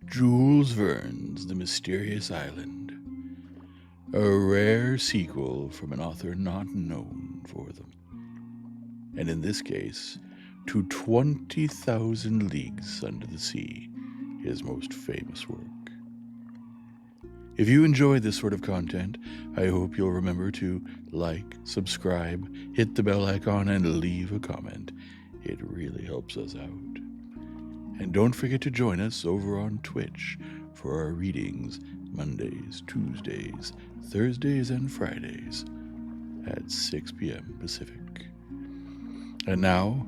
Jules Verne's The Mysterious Island, a rare sequel from an author not known for them, and in this case, to 20,000 Leagues Under the Sea, his most famous work. If you enjoy this sort of content, I hope you'll remember to like, subscribe, hit the bell icon, and leave a comment. It really helps us out. And don't forget to join us over on Twitch for our readings Mondays, Tuesdays, Thursdays, and Fridays at 6 p.m. Pacific. And now,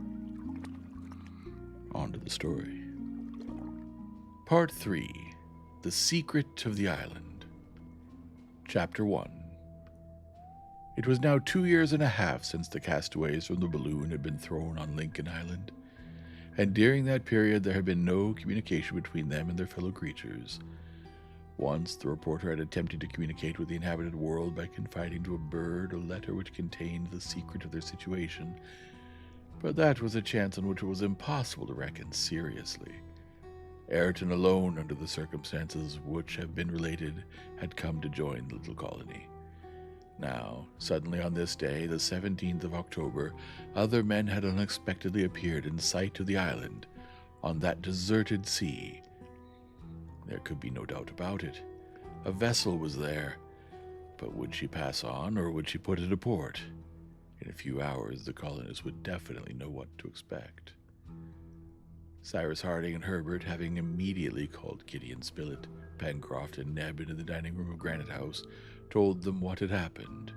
on to the story. Part 3, The Secret of the Island. Chapter 1. It was now 2 years and a half since the castaways from the balloon had been thrown on Lincoln Island, and during that period there had been no communication between them and their fellow creatures. Once the reporter had attempted to communicate with the inhabited world by confiding to a bird a letter which contained the secret of their situation, but that was a chance on which it was impossible to reckon seriously. Ayrton alone, under the circumstances which have been related, had come to join the little colony. Now, suddenly on this day, the 17th of October, other men had unexpectedly appeared in sight of the island, on that deserted sea. There could be no doubt about it. A vessel was there, but would she pass on, or would she put into port? In a few hours, the colonists would definitely know what to expect. Cyrus Harding and Herbert, having immediately called Gideon Spilett, Pencroft, and Neb into the dining room of Granite House, told them what had happened.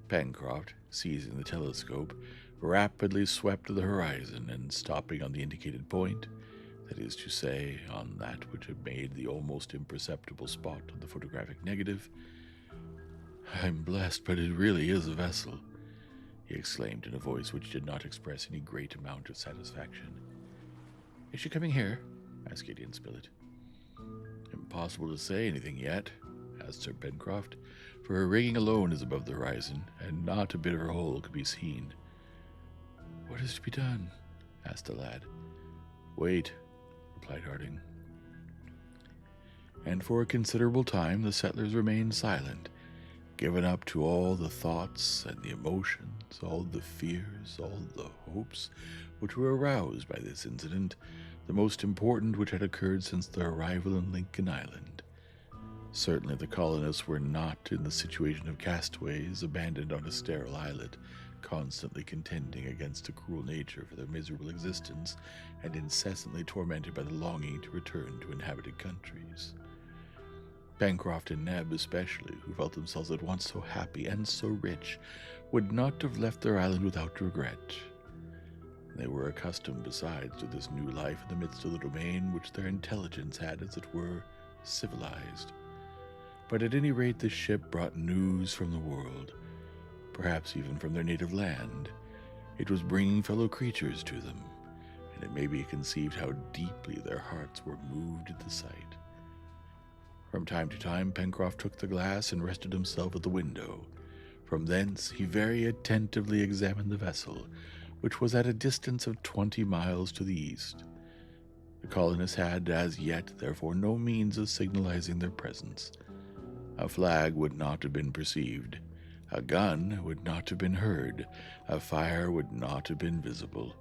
Pencroft, seizing the telescope, rapidly swept to the horizon, and stopping on the indicated point, that is to say, on that which had made the almost imperceptible spot on the photographic negative, "I'm blessed, but it really is a vessel," he exclaimed in a voice which did not express any great amount of satisfaction. "Is she coming here?" asked Gideon Spilett. "Impossible to say anything yet," asked Sir Pencroft, "for her rigging alone is above the horizon, and not a bit of her hull could be seen." "What is to be done?" asked the lad. "Wait," replied Harding. And for a considerable time the settlers remained silent, given up to all the thoughts and the emotions, all the fears, all the hopes which were aroused by this incident, the most important which had occurred since their arrival in Lincoln Island. Certainly the colonists were not in the situation of castaways abandoned on a sterile islet, constantly contending against a cruel nature for their miserable existence, and incessantly tormented by the longing to return to inhabited countries. Pencroft and Neb especially, who felt themselves at once so happy and so rich, would not have left their island without regret. They were accustomed, besides, to this new life in the midst of the domain which their intelligence had, as it were, civilized. But at any rate this ship brought news from the world, perhaps even from their native land. It was bringing fellow creatures to them, and it may be conceived how deeply their hearts were moved at the sight. From time to time Pencroft took the glass and rested himself at the window. From thence he very attentively examined the vessel, which was at a distance of 20 miles to the east. The colonists had as yet, therefore, no means of signalizing their presence. A flag would not have been perceived, a gun would not have been heard, a fire would not have been visible.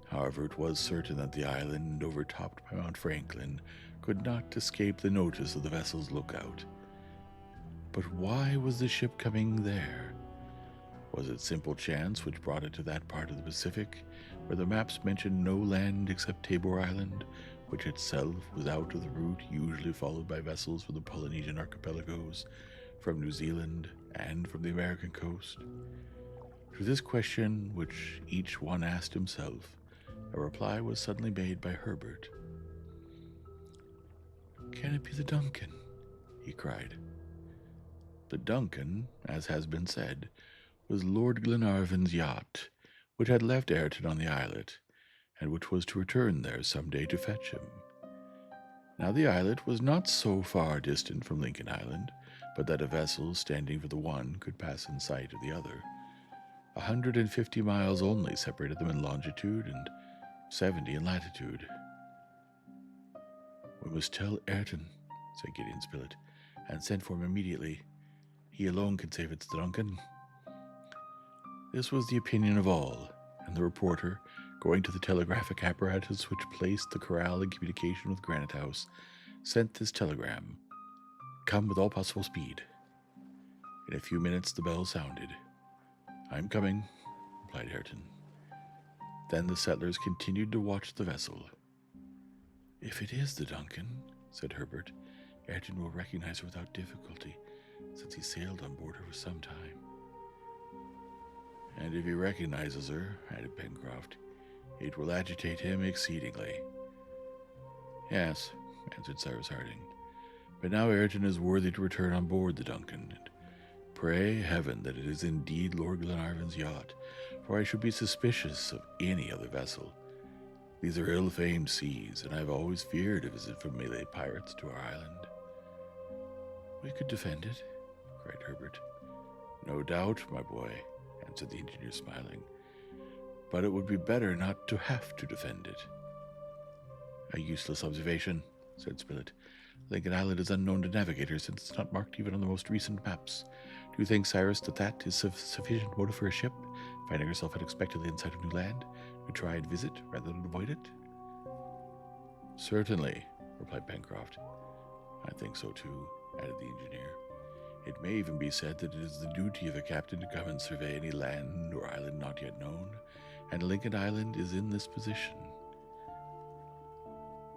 However, it was certain that the island, overtopped by Mount Franklin, could not escape the notice of the vessel's lookout. But why was the ship coming there? Was it simple chance which brought it to that part of the Pacific, where the maps mentioned no land except Tabor Island, which itself was out of the route usually followed by vessels from the Polynesian archipelagos, from New Zealand, and from the American coast? To this question, which each one asked himself, a reply was suddenly made by Herbert. "Can it be the Duncan?" he cried. The Duncan, as has been said, was Lord Glenarvan's yacht, which had left Ayrton on the islet, and which was to return there some day to fetch him. Now the islet was not so far distant from Lincoln Island, but that a vessel standing for the one could pass in sight of the other. 150 miles only separated them in longitude, and 70 in latitude. "We must tell Ayrton," said Gideon Spilett, "and send for him immediately. He alone can save its Duncan." This was the opinion of all, and the reporter, going to the telegraphic apparatus which placed the corral in communication with Granite House, sent this telegram: "Come with all possible speed." In a few minutes the bell sounded. "I'm coming," replied Ayrton. Then the settlers continued to watch the vessel. "If it is the Duncan," said Herbert, "Ayrton will recognize her without difficulty, since he sailed on board her for some time." "And if he recognizes her," added Pencroft, "it will agitate him exceedingly." "Yes," answered Cyrus Harding, "but now Ayrton is worthy to return on board the Duncan, and pray heaven that it is indeed Lord Glenarvan's yacht, for I should be suspicious of any other vessel. These are ill-famed seas, and I have always feared a visit from Malay pirates to our island." "We could defend it," cried Herbert. "No doubt, my boy," answered the engineer, smiling, "but it would be better not to have to defend it." "A useless observation," said Spilett. "Lincoln Island is unknown to navigators, since it's not marked even on the most recent maps. Do you think, Cyrus, that is sufficient motive for a ship, finding herself unexpectedly in sight of new land, to try and visit rather than avoid it?" "Certainly," replied Pencroft. "I think so too," added the engineer. "It may even be said that it is the duty of a captain to come and survey any land or island not yet known, and Lincoln Island is in this position."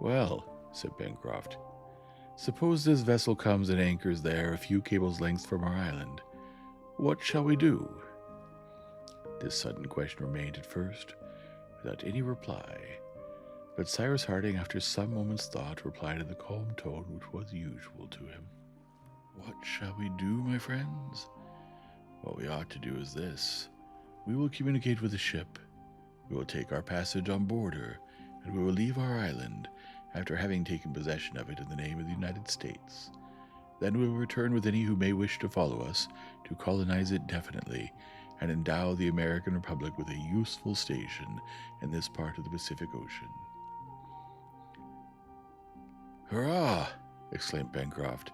"Well," said Pencroft, "suppose this vessel comes and anchors there a few cables' lengths from our island. What shall we do?" This sudden question remained at first without any reply, but Cyrus Harding, after some moments' thought, replied in the calm tone which was usual to him: "What shall we do, my friends? What we ought to do is this. We will communicate with the ship. We will take our passage on board her, and we will leave our island, after having taken possession of it in the name of the United States. Then we will return with any who may wish to follow us, to colonize it definitely, and endow the American Republic with a useful station in this part of the Pacific Ocean." "Hurrah!" exclaimed Pencroft.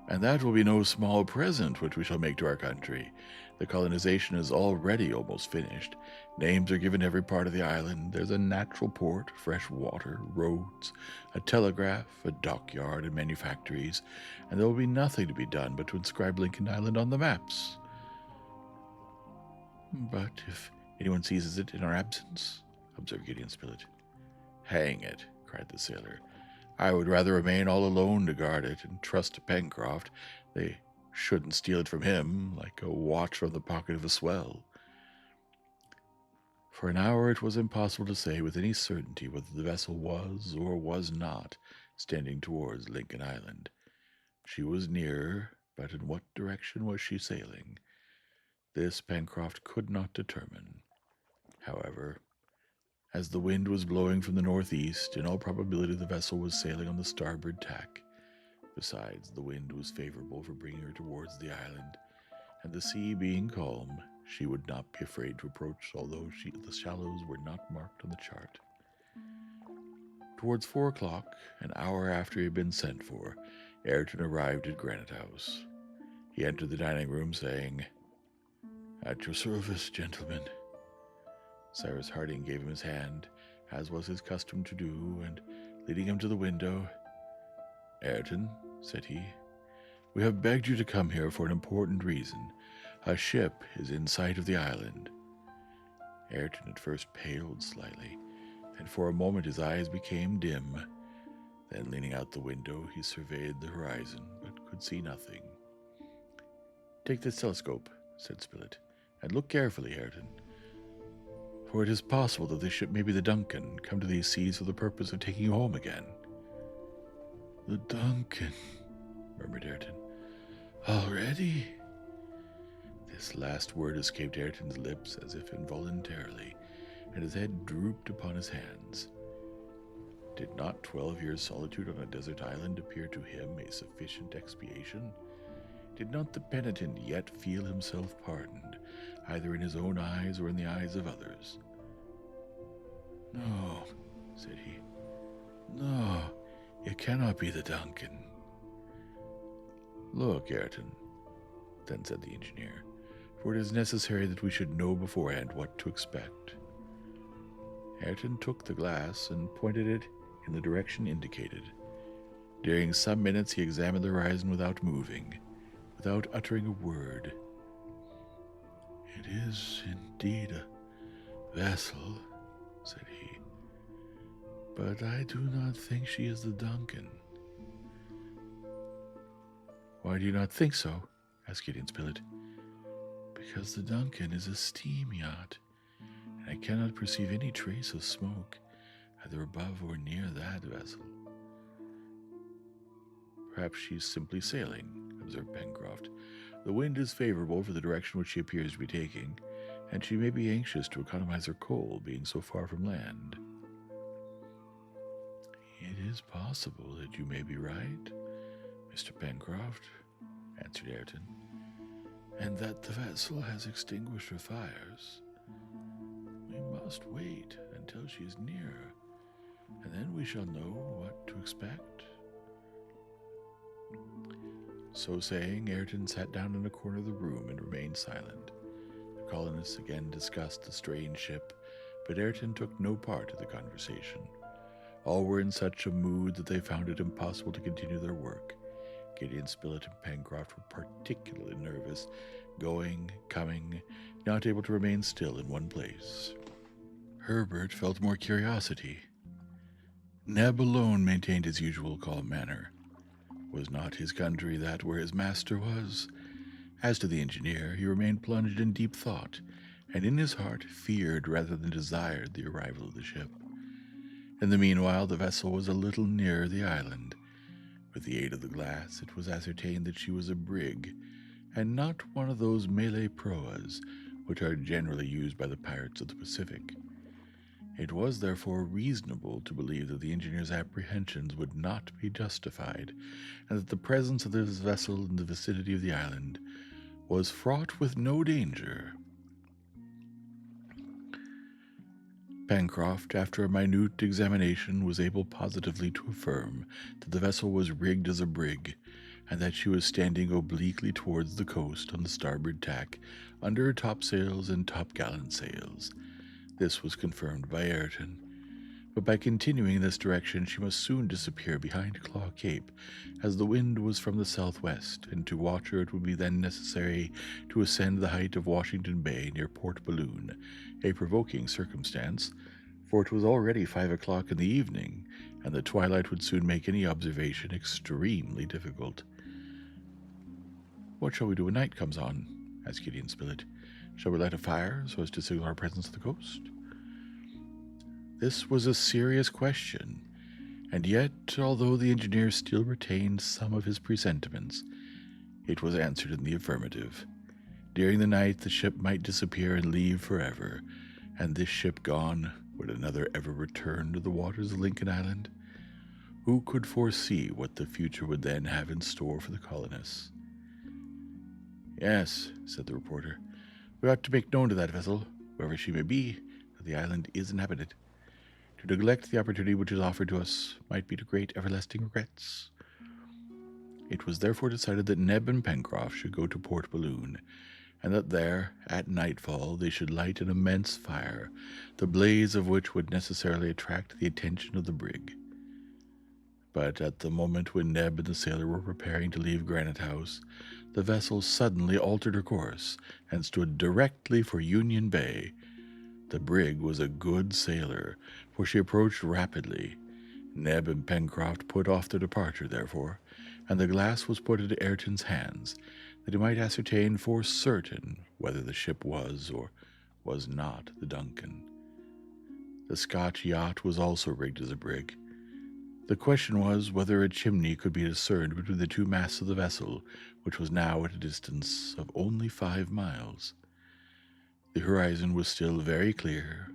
"And that will be no small present which we shall make to our country. The colonization is already almost finished. Names are given every part of the island. There's a natural port, fresh water, roads, a telegraph, a dockyard, and manufactories, and there will be nothing to be done but to inscribe Lincoln Island on the maps." "But if anyone seizes it in our absence?" observed Gideon Spilett. "Hang it!" cried the sailor. "I would rather remain all alone to guard it, and trust to Pencroft. They shouldn't steal it from him, like a watch from the pocket of a swell." For an hour it was impossible to say with any certainty whether the vessel was or was not standing towards Lincoln Island. She was near, but in what direction was she sailing? This Pencroft could not determine. However, as the wind was blowing from the northeast, in all probability the vessel was sailing on the starboard tack. Besides, the wind was favorable for bringing her towards the island, and the sea being calm, she would not be afraid to approach, although the shallows were not marked on the chart. Towards 4 o'clock, an hour after he had been sent for, Ayrton arrived at Granite House. He entered the dining room, saying, "At your service, gentlemen." Cyrus Harding gave him his hand, as was his custom to do, and leading him to the window, "Ayrton," said he, "we have begged you to come here for an important reason. A ship is in sight of the island." Ayrton at first paled slightly, and for a moment his eyes became dim. Then, leaning out the window, he surveyed the horizon, but could see nothing. "Take this telescope," said Spilett, "and look carefully, Ayrton, for it is possible that this ship may be the Duncan, come to these seas for the purpose of taking you home again." "The Duncan," murmured Ayrton. "Already?" This last word escaped Ayrton's lips as if involuntarily, and his head drooped upon his hands. Did not 12 years' solitude on a desert island appear to him a sufficient expiation? Did not the penitent yet feel himself pardoned, either in his own eyes or in the eyes of others? "No," said he. "No, It cannot be the Duncan. Look, Ayrton, then said the engineer, for it is necessary that we should know beforehand what to expect. Ayrton took the glass and pointed it in the direction indicated. During some minutes he examined the horizon without moving, without uttering a word. It is indeed a vessel, said he, but I do not think she is the Duncan. Why do you not think so? Asked Gideon Spilett. Because the Duncan is a steam yacht, and I cannot perceive any trace of smoke, either above or near that vessel. Perhaps she is simply sailing, observed Pencroft. The wind is favorable for the direction which she appears to be taking, and she may be anxious to economize her coal, being so far from land. It is possible that you may be right, Mr. Pencroft, answered Ayrton, and that the vessel has extinguished her fires. We must wait until she is near, and then we shall know what to expect. So saying, Ayrton sat down in a corner of the room and remained silent. The colonists again discussed the strange ship, but Ayrton took no part in the conversation. All were in such a mood that they found it impossible to continue their work. Gideon Spilett and Pencroft were particularly nervous, going, coming, not able to remain still in one place. Herbert felt more curiosity. Neb alone maintained his usual calm manner. Was not his country that where his master was? As to the engineer, he remained plunged in deep thought, and in his heart feared rather than desired the arrival of the ship. In the meanwhile, the vessel was a little nearer the island. With the aid of the glass, it was ascertained that she was a brig, and not one of those Malay proas which are generally used by the pirates of the Pacific. It was therefore reasonable to believe that the engineer's apprehensions would not be justified, and that the presence of this vessel in the vicinity of the island was fraught with no danger. Pencroft, after a minute examination, was able positively to affirm that the vessel was rigged as a brig, and that she was standing obliquely towards the coast on the starboard tack, under her topsails and topgallant sails. This was confirmed by Ayrton, but by continuing in this direction she must soon disappear behind Claw Cape, as the wind was from the southwest, and to watch her it would be then necessary to ascend the height of Washington Bay near Port Balloon, a provoking circumstance, for it was already 5 o'clock in the evening, and the twilight would soon make any observation extremely difficult. "What shall we do when night comes on?" asked Gideon Spilett. "Shall we light a fire so as to signal our presence at the coast?" This was a serious question, and yet, although the engineer still retained some of his presentiments, it was answered in the affirmative. During the night the ship might disappear and leave forever, and this ship gone, would another ever return to the waters of Lincoln Island? Who could foresee what the future would then have in store for the colonists? "Yes," said the reporter, "we ought to make known to that vessel, wherever she may be, that the island is inhabited. To neglect the opportunity which is offered to us might be to great everlasting regrets." It was therefore decided that Neb and Pencroft should go to Port Balloon, and that there, at nightfall, they should light an immense fire, the blaze of which would necessarily attract the attention of the brig. But at the moment when Neb and the sailor were preparing to leave Granite House, the vessel suddenly altered her course, and stood directly for Union Bay. The brig was a good sailor, for she approached rapidly. Neb and Pencroft put off their departure, therefore, and the glass was put into Ayrton's hands, that he might ascertain for certain whether the ship was or was not the Duncan. The Scotch yacht was also rigged as a brig. The question was whether a chimney could be discerned between the two masts of the vessel, which was now at a distance of only 5 miles. The horizon was still very clear,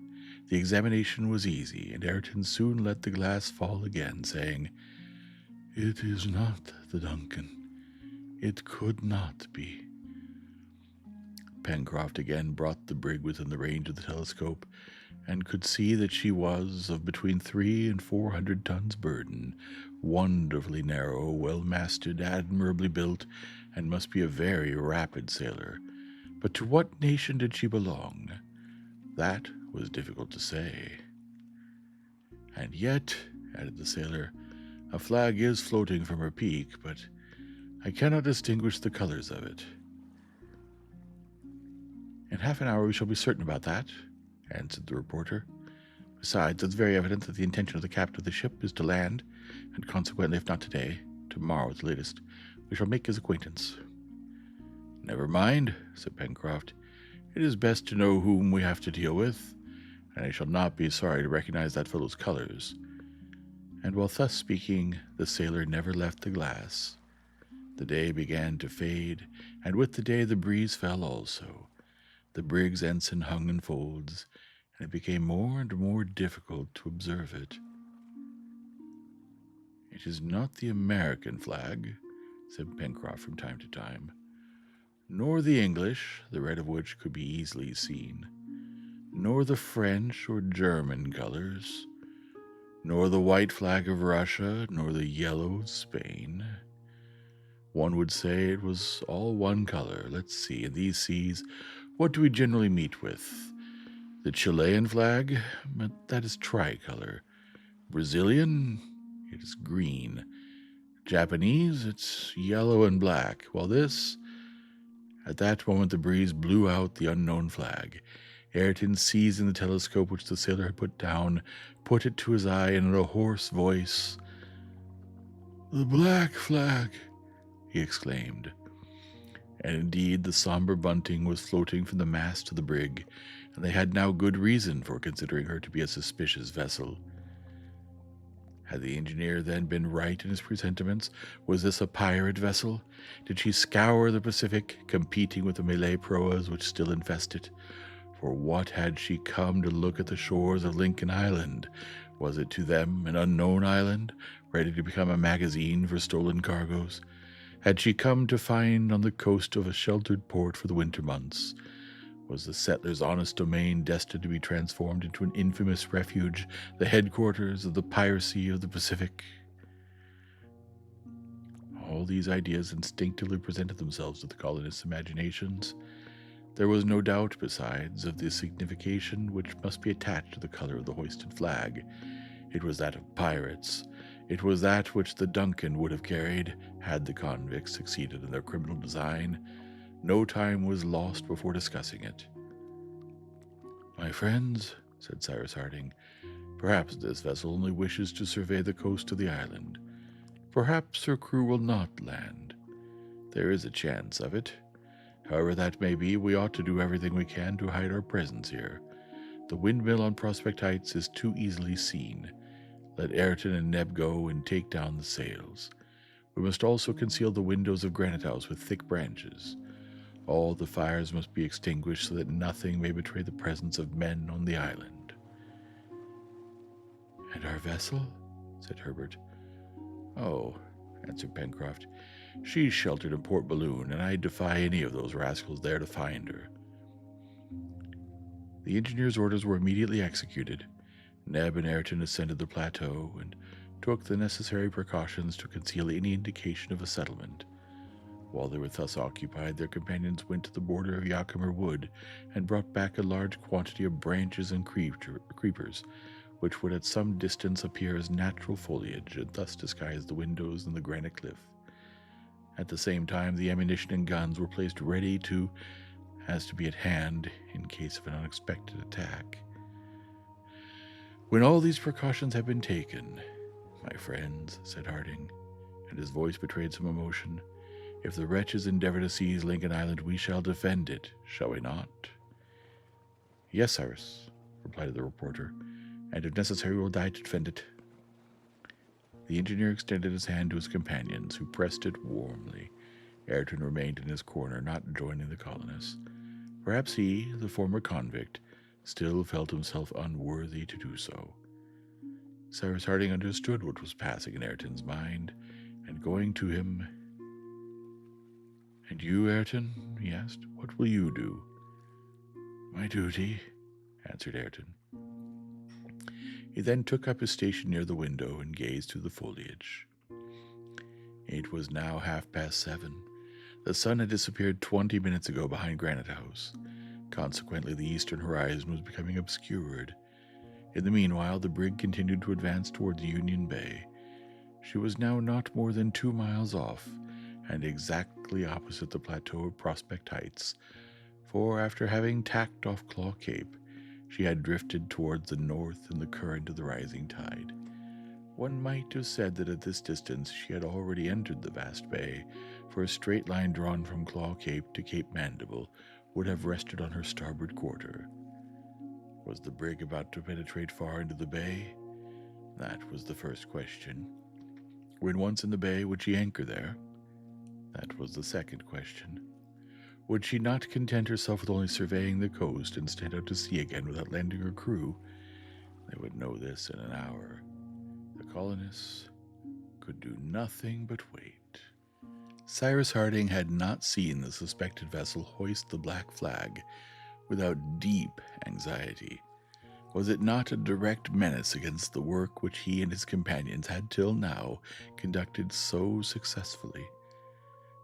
the examination was easy, and Ayrton soon let the glass fall again, saying, "It is not the Duncan. It could not be." Pencroft again brought the brig within the range of the telescope, and could see that she was of between 300 and 400 tons burden, wonderfully narrow, well-masted, admirably built, and must be a very rapid sailor. But to what nation did she belong? That was difficult to say. And yet, added the sailor, a flag is floating from her peak, but I cannot distinguish the colors of it. In half an hour we shall be certain about that, answered the reporter. Besides, it's very evident that the intention of the captain of the ship is to land, and consequently, if not today, tomorrow at the latest, we shall make his acquaintance. Never mind, said Pencroft. It is best to know whom we have to deal with, and I shall not be sorry to recognize that fellow's colors. And while thus speaking, the sailor never left the glass. The day began to fade, and with the day the breeze fell also. The brig's ensign hung in folds, and it became more and more difficult to observe it. It is not the American flag, said Pencroft from time to time, nor the English, the red of which could be easily seen, nor the French or German colors, nor the white flag of Russia, nor the yellow of Spain. One would say it was all one color. Let's see, in these seas, what do we generally meet with? The Chilean flag, but that is tricolor. Brazilian, it is green. Japanese, it's yellow and black, while this... At that moment the breeze blew out the unknown flag. Ayrton, seizing the telescope which the sailor had put down, put it to his eye, and in a hoarse voice, "The black flag!" he exclaimed. And indeed the somber bunting was floating from the mast to the brig, and they had now good reason for considering her to be a suspicious vessel. Had the engineer then been right in his presentiments? Was this a pirate vessel? Did she scour the Pacific, competing with the Malay proas which still infest it? For what had she come to look at the shores of Lincoln Island? Was it to them an unknown island, ready to become a magazine for stolen cargoes? Had she come to find on the coast of a sheltered port for the winter months? Was the settler's honest domain destined to be transformed into an infamous refuge, the headquarters of the piracy of the Pacific? All these ideas instinctively presented themselves to the colonists' imaginations. There was no doubt, besides, of the signification which must be attached to the color of the hoisted flag. It was that of pirates. It was that which the Duncan would have carried, had the convicts succeeded in their criminal design. No time was lost before discussing it. "My friends," said Cyrus Harding, "perhaps this vessel only wishes to survey the coast of the island. Perhaps her crew will not land. There is a chance of it. However that may be, we ought to do everything we can to hide our presence here. The windmill on Prospect Heights is too easily seen. Let Ayrton and Neb go and take down the sails. We must also conceal the windows of Granite House with thick branches. All the fires must be extinguished so that nothing may betray the presence of men on the island." "And our vessel?" said Herbert. "Oh," answered Pencroft, "she's sheltered in Port Balloon, and I defy any of those rascals there to find her." The engineer's orders were immediately executed. Neb and Ayrton ascended the plateau and took the necessary precautions to conceal any indication of a settlement. While they were thus occupied, their companions went to the border of Yakimer Wood and brought back a large quantity of branches and creepers, which would at some distance appear as natural foliage, and thus disguise the windows and the granite cliff. At the same time, the ammunition and guns were placed ready to be at hand in case of an unexpected attack. "When all these precautions have been taken, my friends," said Harding, and his voice betrayed some emotion, "if the wretches endeavor to seize Lincoln Island, we shall defend it, shall we not?" "Yes, Cyrus," replied the reporter, "and if necessary we will die to defend it." The engineer extended his hand to his companions, who pressed it warmly. Ayrton remained in his corner, not joining the colonists. Perhaps he, the former convict, still felt himself unworthy to do so. Cyrus Harding understood what was passing in Ayrton's mind, and going to him, "And you, Ayrton?" he asked. "What will you do?" "My duty," answered Ayrton. He then took up his station near the window and gazed through the foliage. It was now 7:30. The sun had disappeared 20 minutes ago behind Granite House. Consequently, the eastern horizon was becoming obscured. In the meanwhile, the brig continued to advance towards Union Bay. She was now not more than 2 miles off, and exactly opposite the plateau of Prospect Heights, for after having tacked off Claw Cape, she had drifted towards the north in the current of the rising tide. One might have said that at this distance she had already entered the vast bay, for a straight line drawn from Claw Cape to Cape Mandible would have rested on her starboard quarter. Was the brig about to penetrate far into the bay? That was the first question. When once in the bay, would she anchor there? That was the second question. Would she not content herself with only surveying the coast and stand out to sea again without landing her crew? They would know this in an hour. The colonists could do nothing but wait. Cyrus Harding had not seen the suspected vessel hoist the black flag without deep anxiety. Was it not a direct menace against the work which he and his companions had till now conducted so successfully?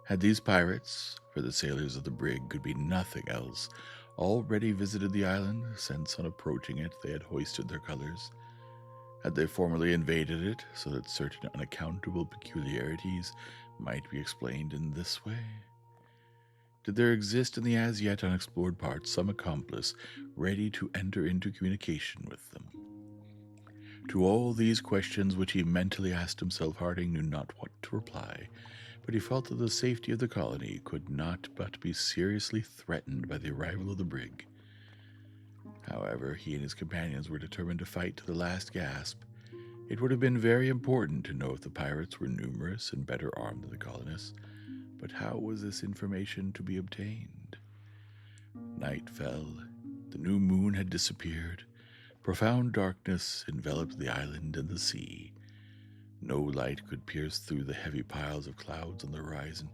Had these pirates, for the sailors of the brig could be nothing else, already visited the island, since on approaching it they had hoisted their colors? Had they formerly invaded it, so that certain unaccountable peculiarities might be explained in this way? Did there exist in the as yet unexplored parts some accomplice ready to enter into communication with them? To all these questions which he mentally asked himself, Harding knew not what to reply, but he felt that the safety of the colony could not but be seriously threatened by the arrival of the brig. However, he and his companions were determined to fight to the last gasp. It would have been very important to know if the pirates were numerous and better armed than the colonists, but how was this information to be obtained? Night fell. The new moon had disappeared. Profound darkness enveloped the island and the sea. No light could pierce through the heavy piles of clouds on the horizon.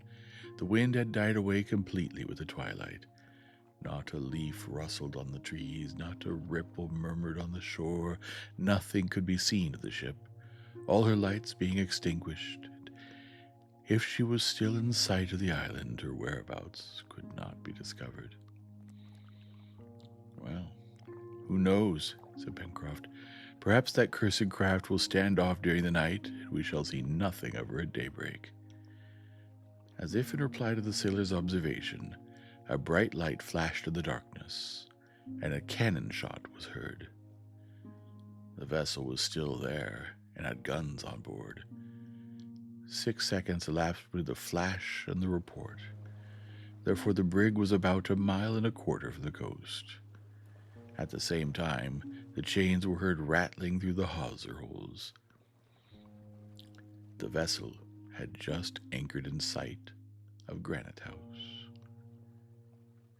The wind had died away completely with the twilight. Not a leaf rustled on the trees, not a ripple murmured on the shore. Nothing could be seen of the ship, all her lights being extinguished. If she was still in sight of the island, her whereabouts could not be discovered. Well, who knows, said Pencroft. Perhaps that cursed craft will stand off during the night, and we shall see nothing of her at daybreak. As if in reply to the sailor's observation, a bright light flashed in the darkness, and a cannon shot was heard. The vessel was still there, and had guns on board. 6 seconds elapsed between the flash and the report. Therefore the brig was about 1.25 miles from the coast. At the same time, the chains were heard rattling through the hawser holes. The vessel had just anchored in sight of Granite House.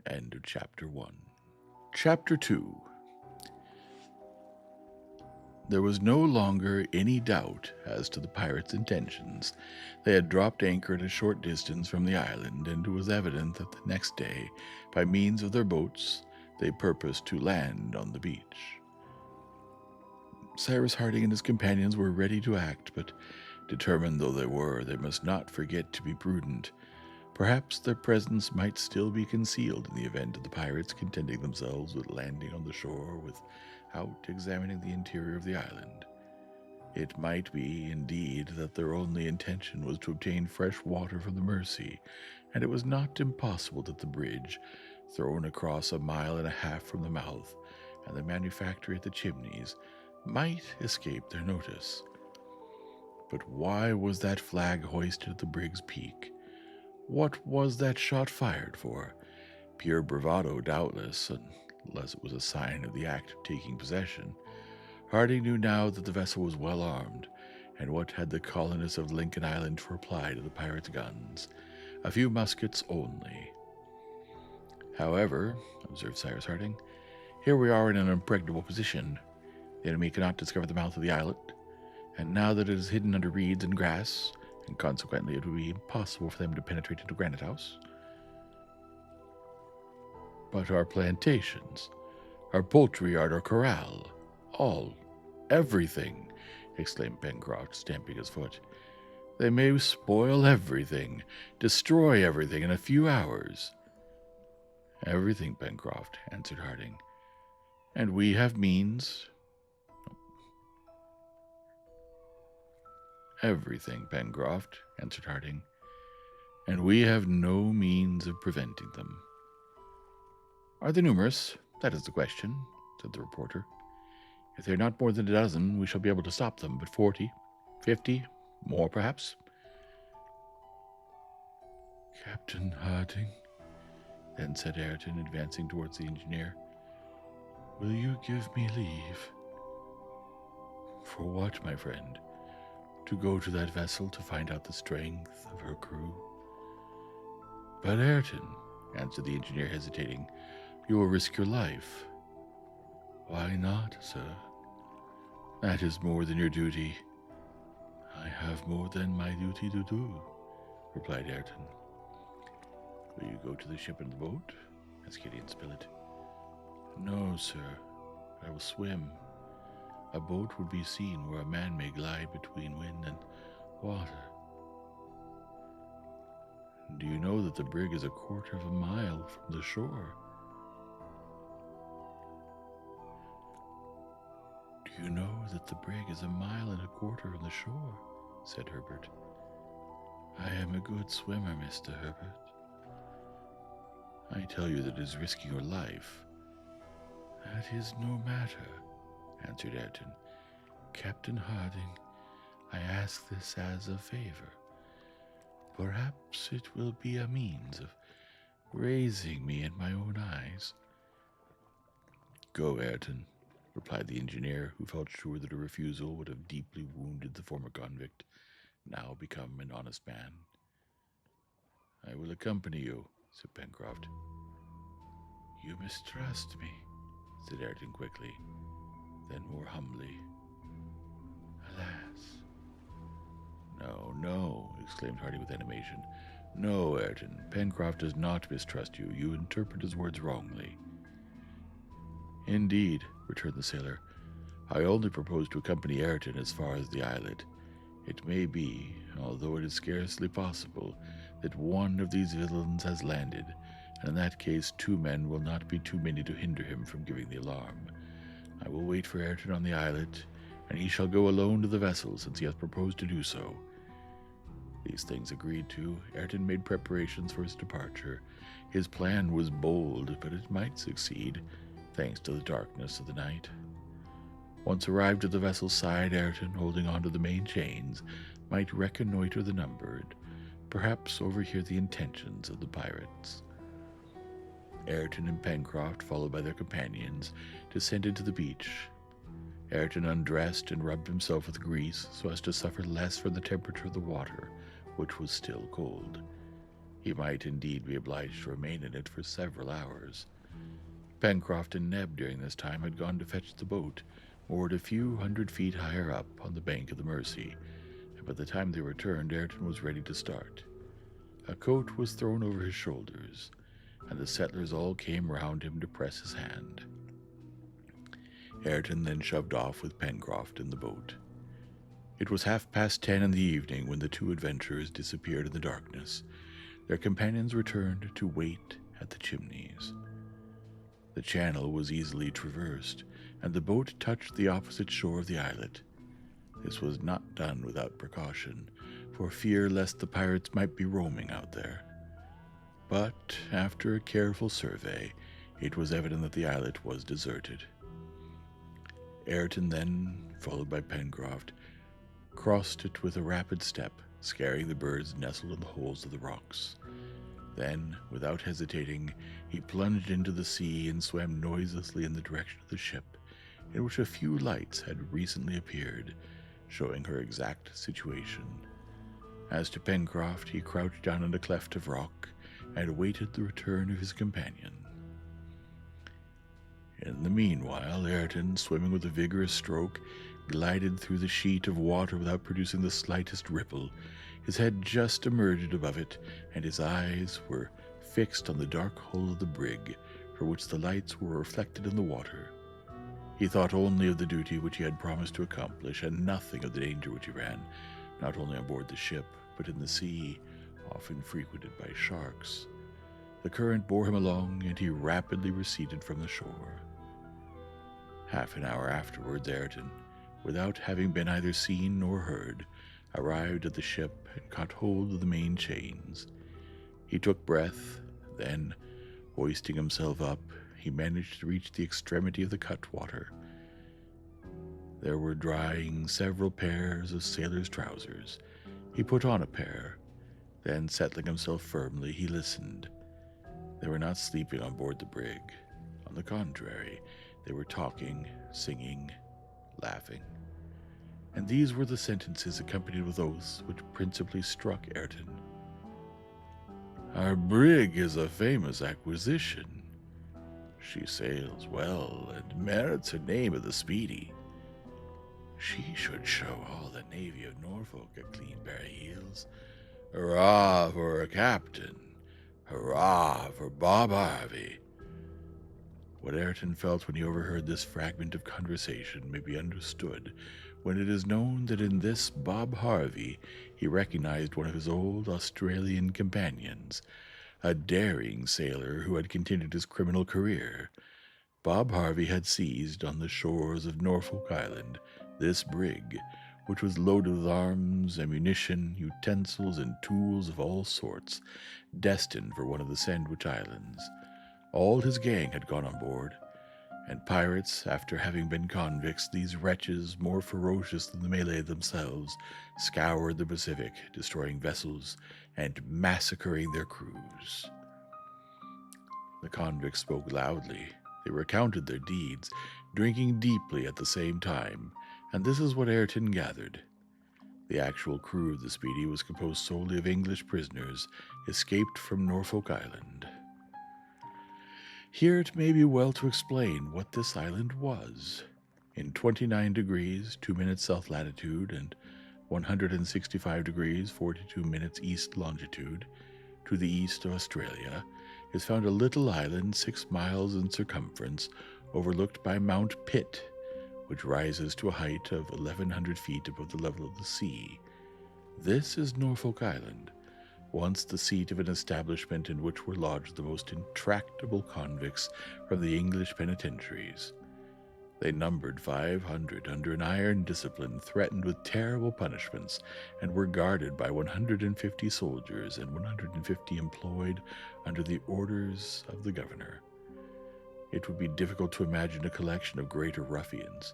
End of Chapter 1. Chapter 2. There was no longer any doubt as to the pirates' intentions. They had dropped anchor at a short distance from the island, and it was evident that the next day, by means of their boats, they purposed to land on the beach. Cyrus Harding and his companions were ready to act, but determined though they were, they must not forget to be prudent. Perhaps their presence might still be concealed in the event of the pirates contenting themselves with landing on the shore without examining the interior of the island. It might be, indeed, that their only intention was to obtain fresh water from the Mercy, and it was not impossible that the bridge, thrown across 1.5 miles from the mouth, and the manufactory at the Chimneys, might escape their notice. But why was that flag hoisted at the brig's peak? What was that shot fired for? Pure bravado, doubtless, unless it was a sign of the act of taking possession. Harding knew now that the vessel was well armed, and what had the colonists of Lincoln Island to reply to the pirates' guns? A few muskets only. However, observed Cyrus Harding, here we are in an impregnable position. The enemy cannot discover the mouth of the islet, and now that it is hidden under reeds and grass, and consequently it would be impossible for them to penetrate into Granite House. But our plantations, our poultry yard, our corral, all, everything, exclaimed Pencroft, stamping his foot. They may spoil everything, destroy everything in a few hours. Everything, Pencroft, answered Harding. And we have means. Everything, Pencroft, answered Harding. And we have no means of preventing them. Are they numerous? That is the question, said the reporter. If they are not more than a dozen, we shall be able to stop them, but 40, 50, more perhaps. Captain Harding, then said Ayrton, advancing towards the engineer, will you give me leave? For what, my friend? To go to that vessel to find out the strength of her crew? But Ayrton, answered the engineer, hesitating, you will risk your life. Why not, sir? That is more than your duty. I have more than my duty to do, replied Ayrton. Will you go to the ship in the boat? Asked Gideon Spilett. No, sir, I will swim. A boat would be seen where a man may glide between wind and water. Do you know that the brig is a quarter of a mile from the shore? Do you know that the brig is a mile and a quarter from the shore? Said Herbert. I am a good swimmer, Mr. Herbert. I tell you that it is risking your life. That is no matter, answered Ayrton. Captain Harding, I ask this as a favor. Perhaps it will be a means of raising me in my own eyes. Go, Ayrton, replied the engineer, who felt sure that a refusal would have deeply wounded the former convict, now become an honest man. I will accompany you, said Pencroft. You mistrust me, said Ayrton quickly, then more humbly. Alas. No, no, exclaimed Harding with animation. No, Ayrton, Pencroft does not mistrust you. You interpret his words wrongly. Indeed, returned the sailor, I only propose to accompany Ayrton as far as the islet. It may be, although it is scarcely possible, that one of these villains has landed, and in that case 2 men will not be too many to hinder him from giving the alarm. I will wait for Ayrton on the islet, and he shall go alone to the vessel, since he hath proposed to do so. These things agreed to, Ayrton made preparations for his departure. His plan was bold, but it might succeed, thanks to the darkness of the night. Once arrived at the vessel's side, Ayrton, holding on to the main chains, might reconnoiter the number and perhaps overhear the intentions of the pirates. Ayrton and Pencroft, followed by their companions, descended to the beach. Ayrton undressed and rubbed himself with grease so as to suffer less from the temperature of the water, which was still cold. He might indeed be obliged to remain in it for several hours. Pencroft and Neb during this time had gone to fetch the boat, moored a few 100 feet higher up on the bank of the Mercy, and by the time they returned, Ayrton was ready to start. A coat was thrown over his shoulders, and the settlers all came round him to press his hand. Ayrton then shoved off with Pencroft in the boat. It was 10:30 in the evening when the 2 adventurers disappeared in the darkness. Their companions returned to wait at the Chimneys. The channel was easily traversed, and the boat touched the opposite shore of the islet. This was not done without precaution, for fear lest the pirates might be roaming out there. But after a careful survey, it was evident that the islet was deserted. Ayrton then, followed by Pencroft, crossed it with a rapid step, scaring the birds nestled in the holes of the rocks. Then, without hesitating, he plunged into the sea and swam noiselessly in the direction of the ship, in which a few lights had recently appeared, showing her exact situation. As to Pencroft, he crouched down in a cleft of rock and awaited the return of his companion. In the meanwhile, Ayrton, swimming with a vigorous stroke, glided through the sheet of water without producing the slightest ripple. His head just emerged above it, and his eyes were fixed on the dark hull of the brig, for which the lights were reflected in the water. He thought only of the duty which he had promised to accomplish, and nothing of the danger which he ran. not only on board the ship, but in the sea, often frequented by sharks. The current bore him along, and he rapidly receded from the shore. Half an hour afterwards, Ayrton, without having been either seen nor heard, arrived at the ship and caught hold of the main chains. He took breath, then, hoisting himself up, he managed to reach the extremity of the cutwater. There were drying several pairs of sailor's trousers. He put on a pair. Then, settling himself firmly, he listened. They were not sleeping on board the brig. On the contrary, they were talking, singing, laughing. And these were the sentences accompanied with oaths which principally struck Ayrton. "Our brig is a famous acquisition. She sails well and merits her name of the Speedy. She should show all the navy of Norfolk a clean pair of heels. Hurrah for her captain! Hurrah for Bob Harvey!" What Ayrton felt when he overheard this fragment of conversation may be understood when it is known that in this Bob Harvey he recognized one of his old Australian companions, a daring sailor who had continued his criminal career. Bob Harvey had seized on the shores of Norfolk Island this brig, which was loaded with arms, ammunition, utensils, and tools of all sorts, destined for one of the Sandwich Islands. All his gang had gone on board, and pirates, after having been convicts, these wretches, more ferocious than the Malay themselves, scoured the Pacific, destroying vessels and massacring their crews. The convicts spoke loudly. They recounted their deeds, drinking deeply at the same time, and this is what Ayrton gathered. The actual crew of the Speedy was composed solely of English prisoners escaped from Norfolk Island. Here it may be well to explain what this island was. In 29 degrees 2 minutes south latitude and 165 degrees 42 minutes east longitude, to the east of Australia, is found a little island 6 miles in circumference, overlooked by Mount Pitt, which rises to a height of 1,100 feet above the level of the sea. This is Norfolk Island, once the seat of an establishment in which were lodged the most intractable convicts from the English penitentiaries. They numbered 500 under an iron discipline threatened with terrible punishments, and were guarded by 150 soldiers and 150 employed under the orders of the governor. It would be difficult to imagine a collection of greater ruffians.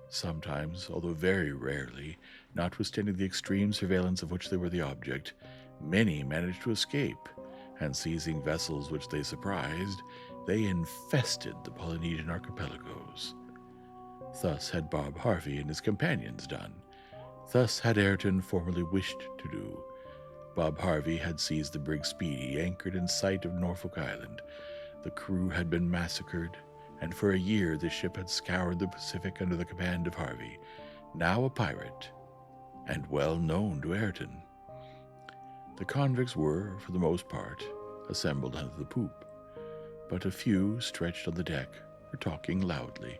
Sometimes, although very rarely, notwithstanding the extreme surveillance of which they were the object, many managed to escape, and seizing vessels which they surprised, they infested the Polynesian archipelagos. Thus had Bob Harvey and his companions done. Thus had Ayrton formerly wished to do. Bob Harvey had seized the brig Speedy, anchored in sight of Norfolk Island. The crew had been massacred, and for a year the ship had scoured the Pacific under the command of Harvey, now a pirate, and well known to Ayrton. The convicts were, for the most part, assembled under the poop, but a few, stretched on the deck, were talking loudly.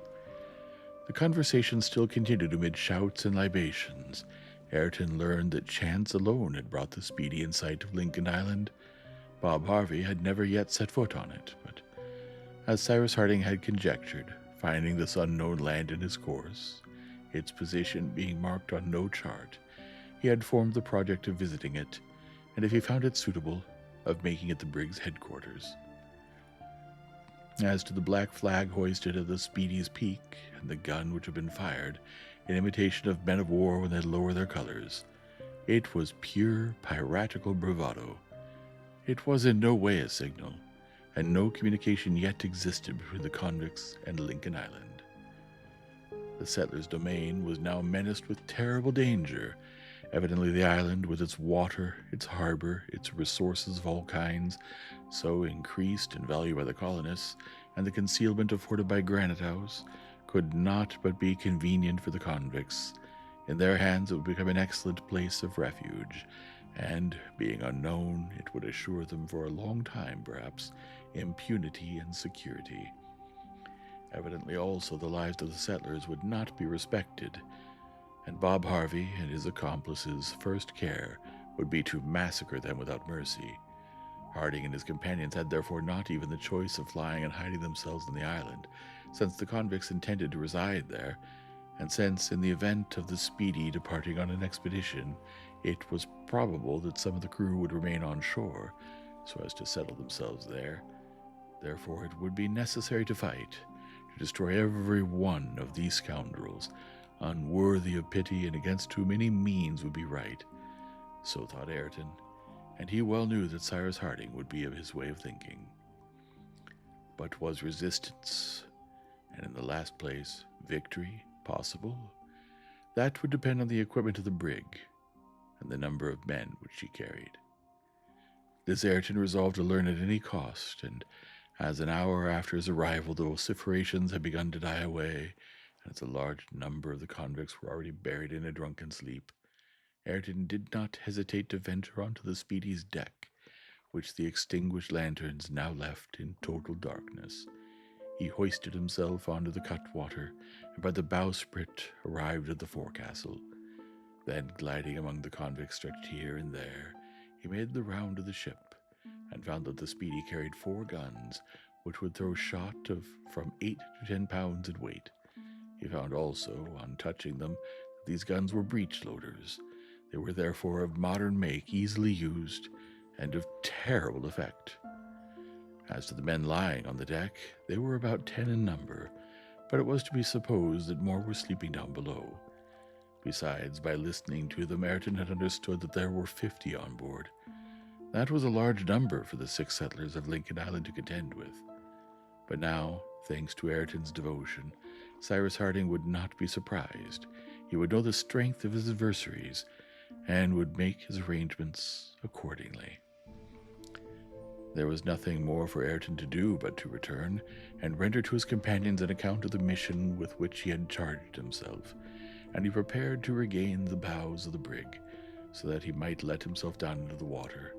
The conversation still continued amid shouts and libations. Ayrton learned that chance alone had brought the Speedy in sight of Lincoln Island. Bob Harvey had never yet set foot on it, but as Cyrus Harding had conjectured, finding this unknown land in his course, its position being marked on no chart, he had formed the project of visiting it, and if he found it suitable, of making it the brig's headquarters. As to the black flag hoisted at the Speedy's peak, and the gun which had been fired, in imitation of men of war when they lower their colors, it was pure piratical bravado. It was in no way a signal, and no communication yet existed between the convicts and Lincoln Island. The settlers' domain was now menaced with terrible danger. Evidently the island, with its water, its harbor, its resources of all kinds, so increased in value by the colonists, and the concealment afforded by Granite House, could not but be convenient for the convicts. In their hands it would become an excellent place of refuge, and, being unknown, it would assure them for a long time, perhaps, impunity and security. Evidently also the lives of the settlers would not be respected. and Bob Harvey and his accomplices' first care would be to massacre them without mercy. Harding and his companions had therefore not even the choice of flying and hiding themselves on the island, since the convicts intended to reside there, and since, in the event of the Speedy departing on an expedition, it was probable that some of the crew would remain on shore, so as to settle themselves there. Therefore, it would be necessary to fight, to destroy every one of these scoundrels, unworthy of pity and against whom any means would be right. So thought Ayrton, and he well knew that Cyrus Harding would be of his way of thinking. But was resistance, and in the last place, victory, possible? That would depend on the equipment of the brig, and the number of men which she carried. This Ayrton resolved to learn at any cost, and as an hour after his arrival the vociferations had begun to die away, and as a large number of the convicts were already buried in a drunken sleep, Ayrton did not hesitate to venture onto the Speedy's deck, which the extinguished lanterns now left in total darkness. He hoisted himself onto the cutwater, and by the bowsprit arrived at the forecastle. Then, gliding among the convicts stretched here and there, he made the round of the ship, and found that the Speedy carried 4 guns, which would throw shot of from 8 to 10 pounds in weight. He found also, on touching them, that these guns were breech-loaders. They were therefore of modern make, easily used, and of terrible effect. As to the men lying on the deck, they were about 10 in number, but it was to be supposed that more were sleeping down below. Besides, by listening to them, Ayrton had understood that there were 50 on board. That was a large number for the 6 settlers of Lincoln Island to contend with. But now, thanks to Ayrton's devotion, Cyrus Harding would not be surprised. He would know the strength of his adversaries, and would make his arrangements accordingly. There was nothing more for Ayrton to do but to return, and render to his companions an account of the mission with which he had charged himself, and he prepared to regain the bows of the brig, so that he might let himself down into the water.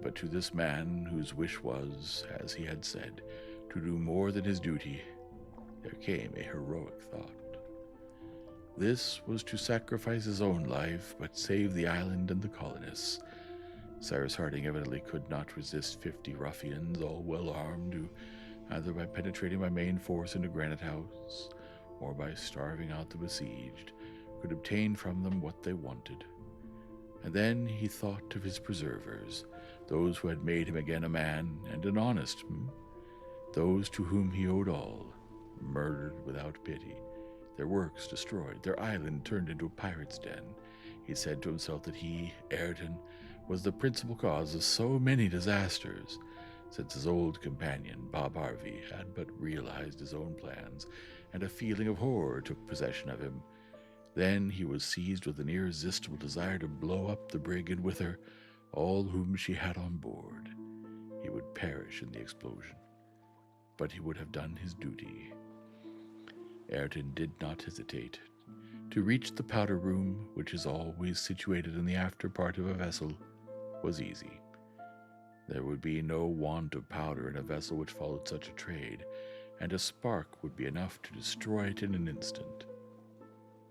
But to this man, whose wish was, as he had said, to do more than his duty, there came a heroic thought. This was to sacrifice his own life, but save the island and the colonists. Cyrus Harding evidently could not resist 50 ruffians, all well armed, who, either by penetrating by main force into Granite House, or by starving out the besieged, could obtain from them what they wanted. And then he thought of his preservers, those who had made him again a man and an honest, those to whom he owed all, murdered without pity, their works destroyed, their island turned into a pirate's den. He said to himself that he, Ayrton, was the principal cause of so many disasters, since his old companion, Bob Harvey, had but realized his own plans, and a feeling of horror took possession of him. Then he was seized with an irresistible desire to blow up the brig, and with her all whom she had on board. He would perish in the explosion, but he would have done his duty. Ayrton did not hesitate. To reach the powder room, which is always situated in the after part of a vessel, was easy. There would be no want of powder in a vessel which followed such a trade, and a spark would be enough to destroy it in an instant.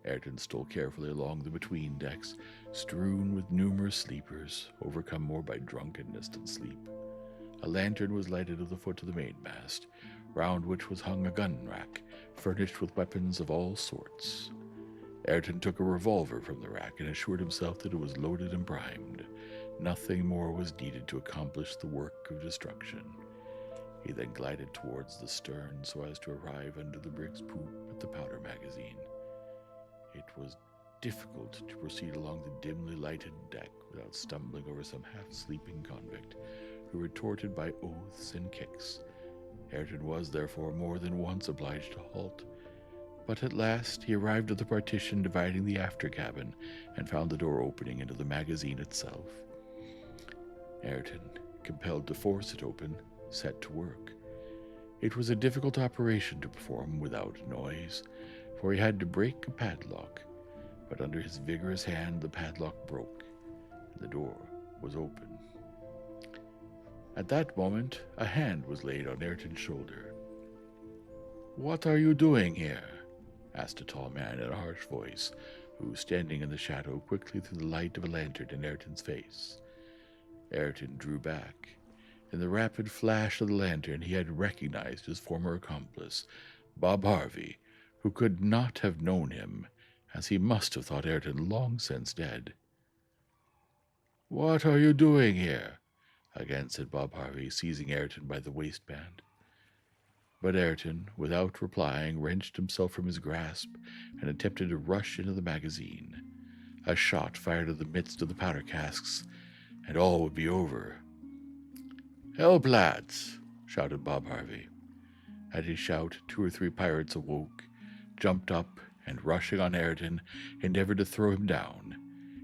Ayrton stole carefully along the between decks, strewn with numerous sleepers, overcome more by drunkenness than sleep. A lantern was lighted at the foot of the mainmast, round which was hung a gun rack, furnished with weapons of all sorts. Ayrton took a revolver from the rack and assured himself that it was loaded and primed. Nothing more was needed to accomplish the work of destruction. He then glided towards the stern so as to arrive under the brig's poop at the powder magazine. It was difficult to proceed along the dimly lighted deck without stumbling over some half-sleeping convict, who retorted by oaths and kicks. Ayrton was, therefore, more than once obliged to halt, but at last he arrived at the partition dividing the after cabin, and found the door opening into the magazine itself. Ayrton, compelled to force it open, set to work. It was a difficult operation to perform without noise, for he had to break a padlock, but under his vigorous hand the padlock broke, and the door was open. At that moment a hand was laid on Ayrton's shoulder. "What are you doing here?" asked a tall man in a harsh voice, who was standing in the shadow quickly through the light of a lantern in Ayrton's face. Ayrton drew back. In the rapid flash of the lantern, he had recognized his former accomplice, Bob Harvey, who could not have known him, as he must have thought Ayrton long since dead. "What are you doing here?" again said Bob Harvey, seizing Ayrton by the waistband. But Ayrton, without replying, wrenched himself from his grasp and attempted to rush into the magazine. A shot fired in the midst of the powder casks, and all would be over. "Help, lads!" shouted Bob Harvey. At his shout, 2 or 3 pirates awoke, jumped up, and rushing on Ayrton, endeavored to throw him down.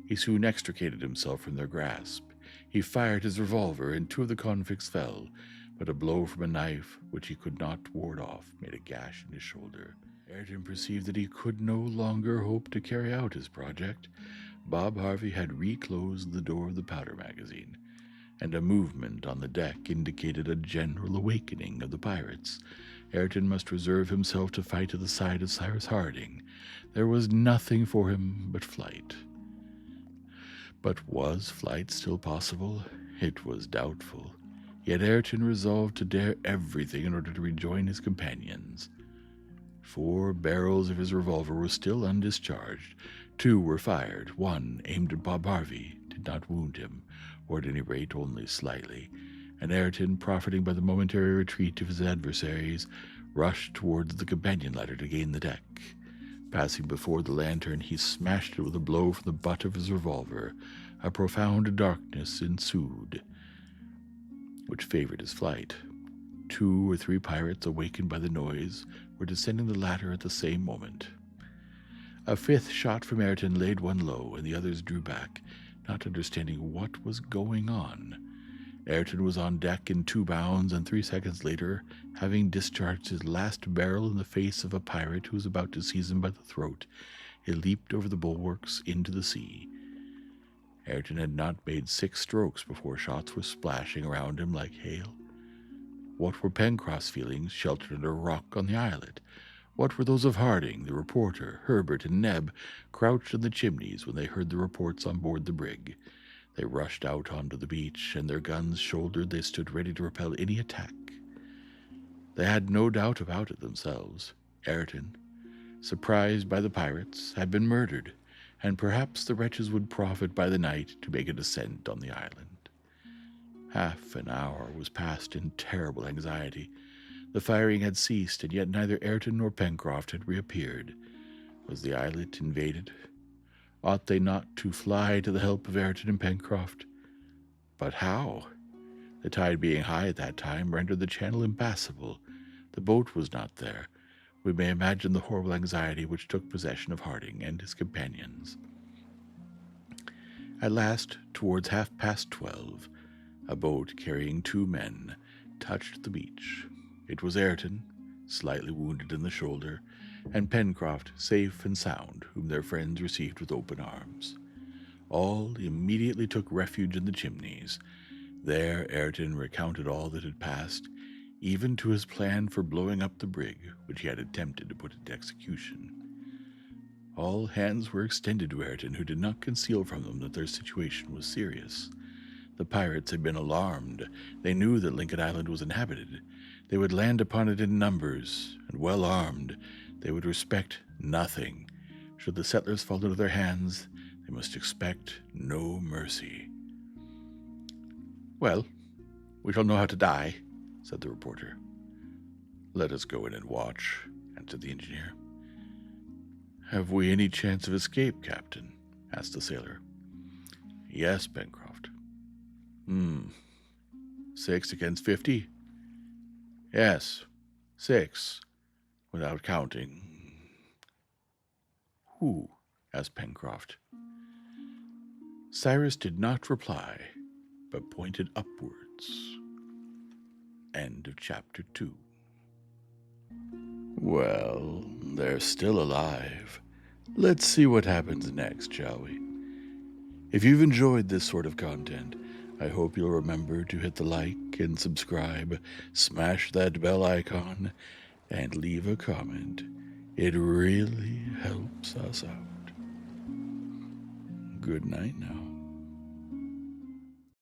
He soon extricated himself from their grasp. He fired his revolver, and 2 of the convicts fell, but a blow from a knife, which he could not ward off, made a gash in his shoulder. Ayrton perceived that he could no longer hope to carry out his project. Bob Harvey had reclosed the door of the powder magazine, and a movement on the deck indicated a general awakening of the pirates. Ayrton must reserve himself to fight at the side of Cyrus Harding. There was nothing for him but flight. But was flight still possible? It was doubtful. Yet Ayrton resolved to dare everything in order to rejoin his companions. 4 barrels of his revolver were still undischarged. 2 were fired. 1, aimed at Bob Harvey, did not wound him, or at any rate only slightly, and Ayrton, profiting by the momentary retreat of his adversaries, rushed towards the companion ladder to gain the deck. Passing before the lantern, he smashed it with a blow from the butt of his revolver. A profound darkness ensued, which favored his flight. 2 or 3 pirates, awakened by the noise, were descending the ladder at the same moment. A 5th shot from Ayrton laid one low, and the others drew back, not understanding what was going on. Ayrton was on deck in 2 bounds, and 3 seconds later, having discharged his last barrel in the face of a pirate who was about to seize him by the throat, he leaped over the bulwarks into the sea. Ayrton had not made 6 strokes before shots were splashing around him like hail. What were Pencroft's feelings sheltered under a rock on the islet? What were those of Harding, the reporter, Herbert, and Neb, crouched in the chimneys when they heard the reports on board the brig? They rushed out onto the beach, and their guns shouldered, they stood ready to repel any attack. They had no doubt about it themselves. Ayrton, surprised by the pirates, had been murdered, and perhaps the wretches would profit by the night to make a descent on the island. Half an hour was passed in terrible anxiety. The firing had ceased, and yet neither Ayrton nor Pencroft had reappeared. Was the islet invaded? Ought they not to fly to the help of Ayrton and Pencroft? But how? The tide being high at that time rendered the channel impassable. The boat was not there. We may imagine the horrible anxiety which took possession of Harding and his companions. At last, towards 12:30, a boat carrying 2 men touched the beach. It was Ayrton, slightly wounded in the shoulder, and Pencroft, safe and sound, whom their friends received with open arms. All immediately took refuge in the chimneys. There Ayrton recounted all that had passed, even to his plan for blowing up the brig, which he had attempted to put into execution. All hands were extended to Ayrton, who did not conceal from them that their situation was serious. The pirates had been alarmed. They knew that Lincoln Island was inhabited. They would land upon it in numbers, and well armed. They would respect nothing. Should the settlers fall into their hands, they must expect no mercy. "Well, we shall know how to die," said the reporter. "Let us go in and watch," answered the engineer. "Have we any chance of escape, Captain?" asked the sailor. "Yes, Pencroft." 6 against 50? "Yes, 6, without counting." "Who?" asked Pencroft. Cyrus did not reply, but pointed upwards. End of chapter 2. Well, they're still alive. Let's see what happens next, shall we? If you've enjoyed this sort of content, I hope you'll remember to hit the like and subscribe, smash that bell icon, and leave a comment. It really helps us out. Good night now.